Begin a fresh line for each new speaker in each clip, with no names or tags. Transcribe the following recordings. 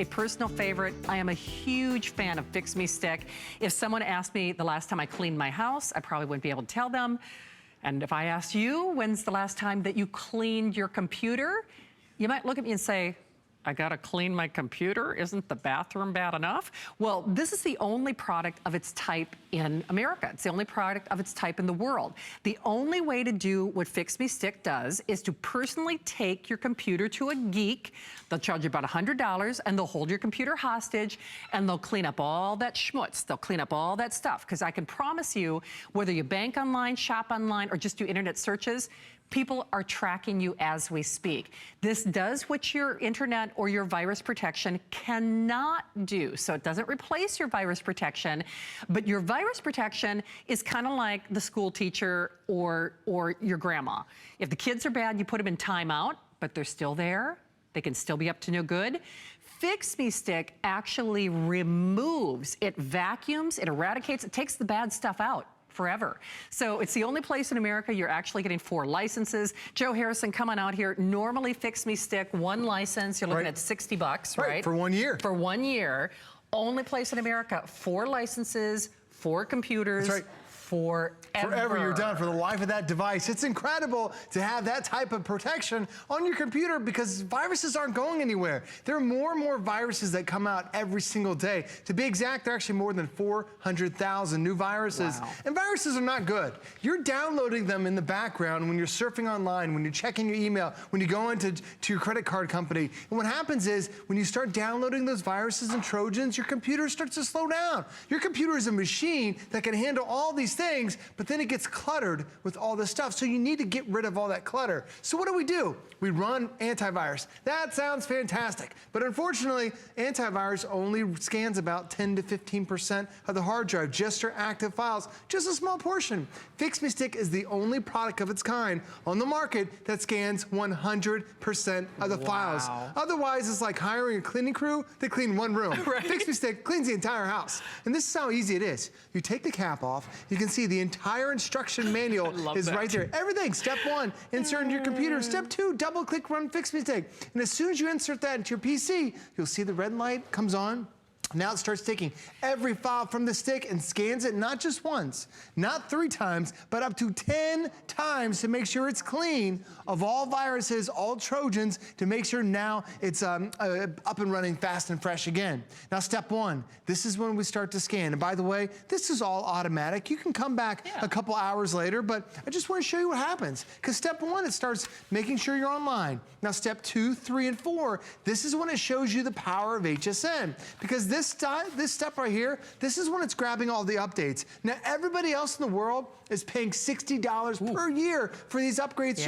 a personal favorite. I am a huge fan of FixMeStick. If someone asked me the last time I cleaned my house, I probably wouldn't be able to tell them. And if I asked you, when's the last time that you cleaned your computer? You might look at me and say, I gotta clean my computer? Isn't the bathroom bad enough? Well, this is the only product of its type in America. It's the only product of its type in the world. The only way to do what FixMeStick does is to personally take your computer to a geek. They'll charge you about $100 and they'll hold your computer hostage and they'll clean up all that schmutz. They'll clean up all that stuff. Because I can promise you, whether you bank online, shop online, or just do internet searches, people are tracking you as we speak. This does what your internet or your virus protection cannot do. So it doesn't replace your virus protection, but your virus protection is kind of like the school teacher or your grandma. If the kids are bad, you put them in timeout, but they're still there. They can still be up to no good. FixMeStick actually removes, it vacuums, it eradicates, it takes the bad stuff out forever. So it's the only place in America you're actually getting 4 licenses. Joe Harrison, come on out here. Normally FixMeStick, 1 license, you're looking at $60, right?
For 1 year.
For 1 year. Only place in America, 4 licenses, 4 computers.
That's right.
Forever
you're done, for the life of that device. It's incredible to have that type of protection on your computer because viruses aren't going anywhere. There are more and more viruses that come out every single day. To be exact, there are actually more than 400,000 new viruses.
Wow.
And viruses are not good. You're downloading them in the background when you're surfing online, when you're checking your email, when you go into your credit card company. And what happens is when you start downloading those viruses and Trojans, your computer starts to slow down. Your computer is a machine that can handle all these things, but then it gets cluttered with all this stuff. So you need to get rid of all that clutter. So what do? We run antivirus. That sounds fantastic. But unfortunately, antivirus only scans about 10 to 15% of the hard drive, just your active files, just a small portion. FixMeStick is the only product of its kind on the market that scans 100% of the files. Otherwise, it's like hiring a cleaning crew to clean 1 room. Right. FixMeStick cleans the entire house. And this is how easy it is. You take the cap off, you can see the entire instruction manual is right there. Everything. Step 1, insert into your computer. Step 2, double-click Run FixMeStick. And as soon as you insert that into your PC, you'll see the red light comes on. Now it starts taking every file from the stick and scans it not just once, not 3 times, but up to 10 times to make sure it's clean of all viruses, all Trojans, to make sure now it's up and running fast and fresh again. Now step 1, this is when we start to scan. And by the way, this is all automatic. You can come back a couple hours later, but I just want to show you what happens. Because step 1, it starts making sure you're online. Now step 2, 3, and 4, this is when it shows you the power of HSN. Because this step right here, this is when it's grabbing all the updates. Now, everybody else in the world is paying $60 per year for these upgrades.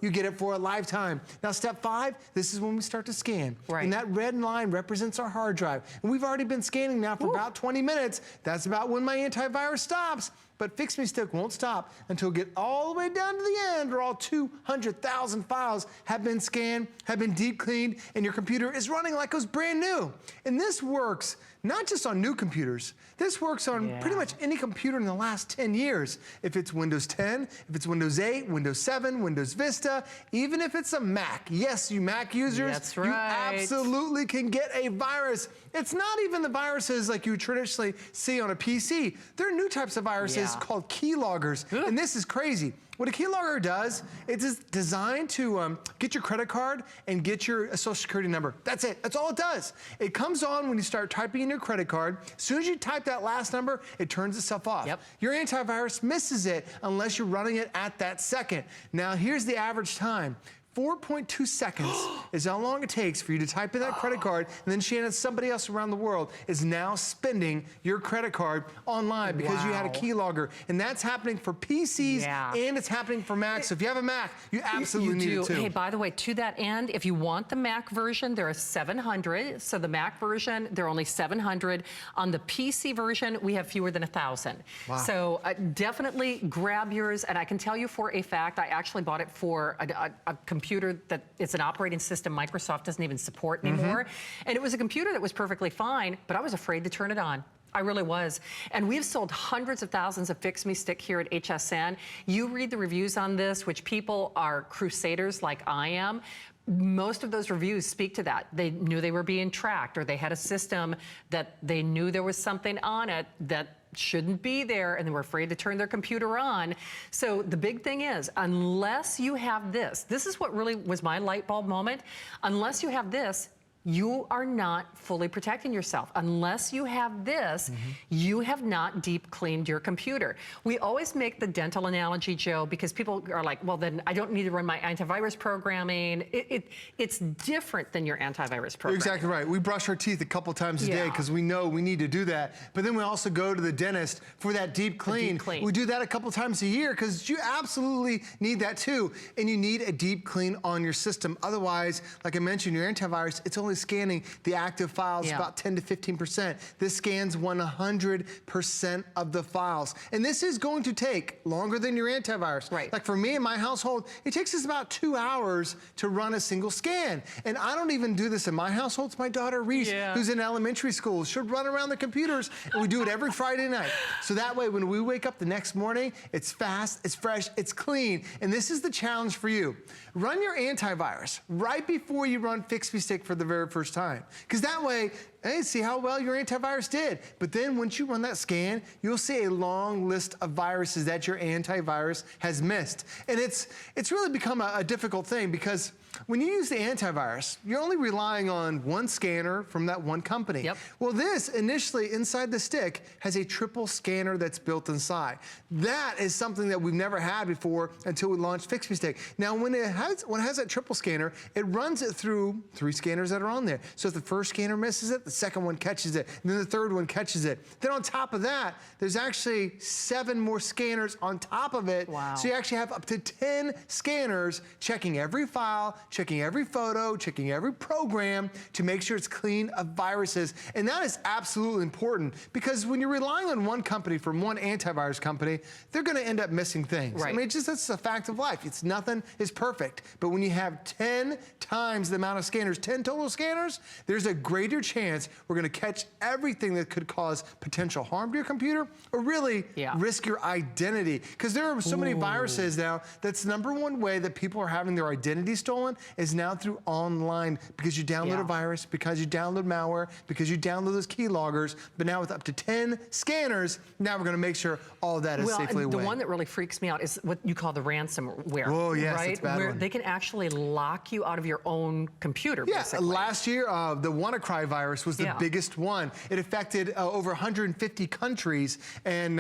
You get it for a lifetime. Now, step 5, this is when we start to scan. And that red line represents our hard drive. And we've already been scanning now for about 20 minutes. That's about when my antivirus stops. But FixMeStick won't stop until we get all the way down to the end where all 200,000 files have been scanned, have been deep cleaned, and your computer is running like it was brand new. And this works not just on new computers. This works on pretty much any computer in the last 10 years. If it's Windows 10, if it's Windows 8, Windows 7, Windows Vista, even if it's a Mac. Yes, you Mac users, you absolutely can get a virus. It's not even the viruses like you traditionally see on a PC. There are new types of viruses called keyloggers, and this is crazy. What a keylogger does, it is designed to get your credit card and get your social security number. That's it. That's all it does. It comes on when you start typing in your credit card. As soon as you type that last number, it turns itself off. Your antivirus misses it unless you're running it at that second. Now, here's the average time. 4.2 seconds is how long it takes for you to type in that credit card, and then Shannon, somebody else around the world is now spending your credit card online because you had a keylogger. And that's happening for PCs and it's happening for Macs. So if you have a Mac, you absolutely need it too.
Hey, by the way, to that end, if you want the Mac version, there are 700. So the Mac version, there are only 700. On the PC version, we have fewer than 1,000. So definitely grab yours. And I can tell you for a fact, I actually bought it for a computer that it's an operating system Microsoft doesn't even support anymore. And it was a computer that was perfectly fine, but I was afraid to turn it on. I really was. And we've sold hundreds of thousands of FixMeStick here at HSN. You read the reviews on this, which people are crusaders like I am. most of those reviews speak to that. They knew they were being tracked, or they had a system that they knew there was something on it that shouldn't be there, and they were afraid to turn their computer on. So the big thing is, unless you have this is what really was my light bulb moment. Unless you have this, you are not fully protecting yourself. Unless you have this, you have not deep cleaned your computer. We always make the dental analogy, Joe, because people are like, well, then I don't need to run my antivirus programming. It's different than your antivirus program.
You're exactly right. We brush our teeth a couple times a day because we know we need to do that. But then we also go to the dentist for that deep clean. We do that a couple times a year because you absolutely need that too. And you need a deep clean on your system. Otherwise, like I mentioned, your antivirus, it's only scanning the active files about 10 to 15%. This scans 100% of the files. And this is going to take longer than your antivirus.
Right.
Like for me in my household, it takes us about 2 hours to run a single scan. And I don't even do this in my household. It's my daughter Reese, who's in elementary school. She'll run around the computers, and we do it every Friday night. So that way, when we wake up the next morning, it's fast, it's fresh, it's clean. And this is the challenge for you. Run your antivirus right before you run FixMeStick for the very first time. Because that way, hey, see how well your antivirus did. But then once you run that scan, you'll see a long list of viruses that your antivirus has missed. And it's really become a difficult thing because when you use the antivirus, you're only relying on one scanner from that one company. Well, this initially inside the stick has a triple scanner that's built inside. That is something that we've never had before until we launched FixMeStick. Now, when it has that triple scanner, it runs it through 3 scanners that are on there. So if the first scanner misses it, the second one catches it, and then the third one catches it. Then on top of that, there's actually 7 more scanners on top of it.
Wow.
So you actually have up to 10 scanners checking every file, checking every photo, checking every program to make sure it's clean of viruses. And that is absolutely important because when you're relying on one company from one antivirus company, they're gonna end up missing things.
Right.
I mean, that's a fact of life. Nothing is perfect. But when you have 10 times the amount of scanners, 10 total scanners, there's a greater chance we're gonna catch everything that could cause potential harm to your computer or really risk your identity. Because there are so many viruses now, that's the #1 way that people are having their identity stolen is now through online because you download a virus, because you download malware, because you download those keyloggers. But now with up to 10 scanners, now we're gonna make sure all of that is safely away.
The one that really freaks me out is what you call the ransomware.
Oh, yes,
right?
it's a bad
Where
one.
they can actually lock you out of your own computer, basically.
Last year, the WannaCry virus was the biggest one. It affected over 150 countries, and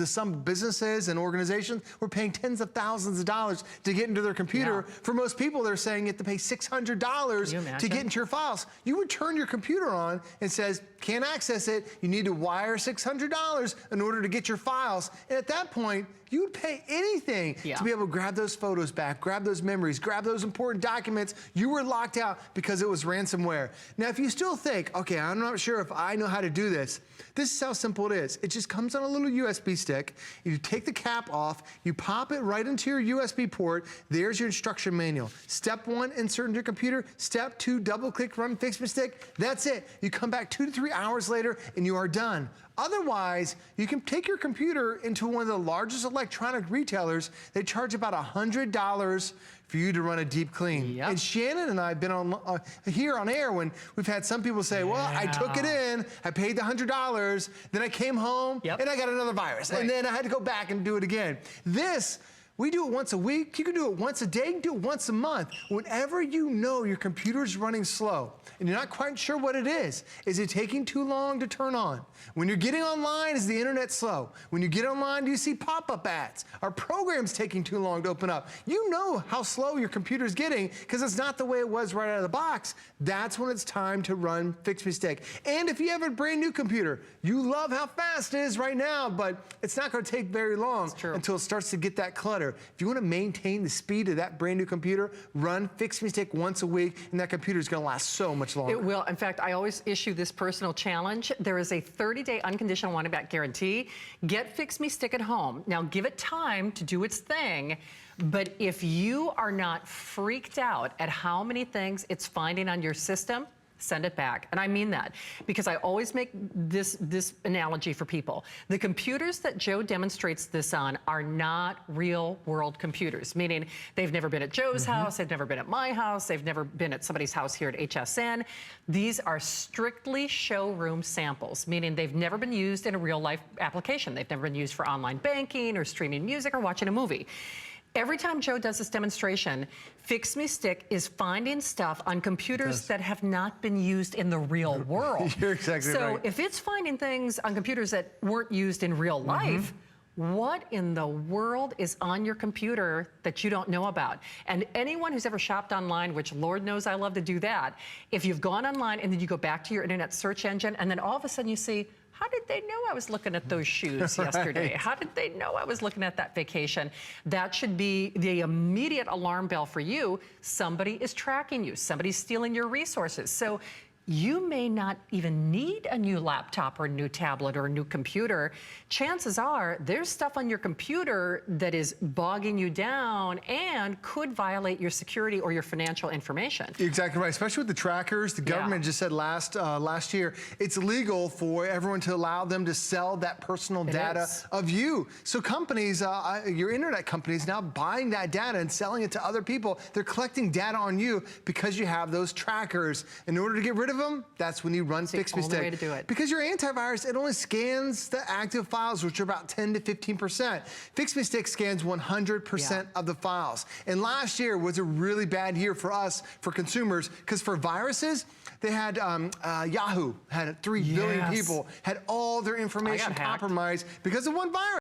some businesses and organizations were paying tens of thousands of dollars to get into their computer. For most people, they're saying you have to pay $600 to get into your files. You would turn your computer on and says, can't access it, you need to wire $600 in order to get your files. And at that point, you would pay anything to be able to grab those photos back, grab those memories, grab those important documents. You were locked out because it was ransomware. Now, if you still think, okay, I'm not sure if I know how to do this, this is how simple it is. It just comes on a little USB stick. You take the cap off, you pop it right into your USB port. There's your instruction manual. Step 1, insert into your computer. Step 2, double-click, run FixMeStick. That's it. You come back 2 to 3 hours later, and you are done. Otherwise, you can take your computer into one of the largest electronic retailers. They charge about $100 for you to run a deep clean. And Shannon and I have been on here on air when we've had some people say, well, I took it in, I paid the $100, then I came home and I got another virus. And then I had to go back and do it again. We do it once a week. You can do it once a day. You can do it once a month. Whenever you know your computer's running slow and you're not quite sure what it is it taking too long to turn on? When you're getting online, is the internet slow? When you get online, do you see pop-up ads? Are programs taking too long to open up? You know how slow your computer's getting because it's not the way it was right out of the box. That's when it's time to run FixMeStick. And if you have a brand new computer, you love how fast it is right now, but it's not going to take very long until it starts to get that clutter. If you want to maintain the speed of that brand new computer, run FixMeStick once a week, and that computer is going to last so much longer.
It will. In fact, I always issue this personal challenge. There is a 30-day unconditional money-back guarantee. Get FixMeStick at home. Now, give it time to do its thing. But if you are not freaked out at how many things it's finding on your system, send it back. And I mean that because I always make this analogy for people. The computers that Joe demonstrates this on are not real world computers, meaning they've never been at Joe's house, they've never been at my house, they've never been at somebody's house here at HSN. These are strictly showroom samples, meaning they've never been used in a real life application. They've never been used for online banking or streaming music or watching a movie. Every time Joe does this demonstration, FixMeStick is finding stuff on computers that have not been used in the real world.
You're exactly right.
So if it's finding things on computers that weren't used in real life, what in the world is on your computer that you don't know about? And anyone who's ever shopped online, which Lord knows I love to do that, if you've gone online and then you go back to your internet search engine and then all of a sudden you see, how did they know I was looking at those shoes yesterday? How did they know I was looking at that vacation? That should be the immediate alarm bell for you. Somebody is tracking you. Somebody's stealing your resources. So you may not even need a new laptop or a new tablet or a new computer. Chances are there's stuff on your computer that is bogging you down and could violate your security or your financial information.
You're exactly right, especially with the trackers. The government just said last year, it's legal for everyone to allow them to sell that personal data of you. So companies, your internet companies now buying that data and selling it to other people. They're collecting data on you because you have those trackers. In order to get rid of them, that's when you run FixMeStick.
That's the only way to do it.
Because your antivirus, it only scans the active files, which are about 10 to 15%. FixMeStick scans 100% of the files. And last year was a really bad year for us, for consumers, because for viruses, they had Yahoo had 3 billion people, had all their information compromised because of one virus.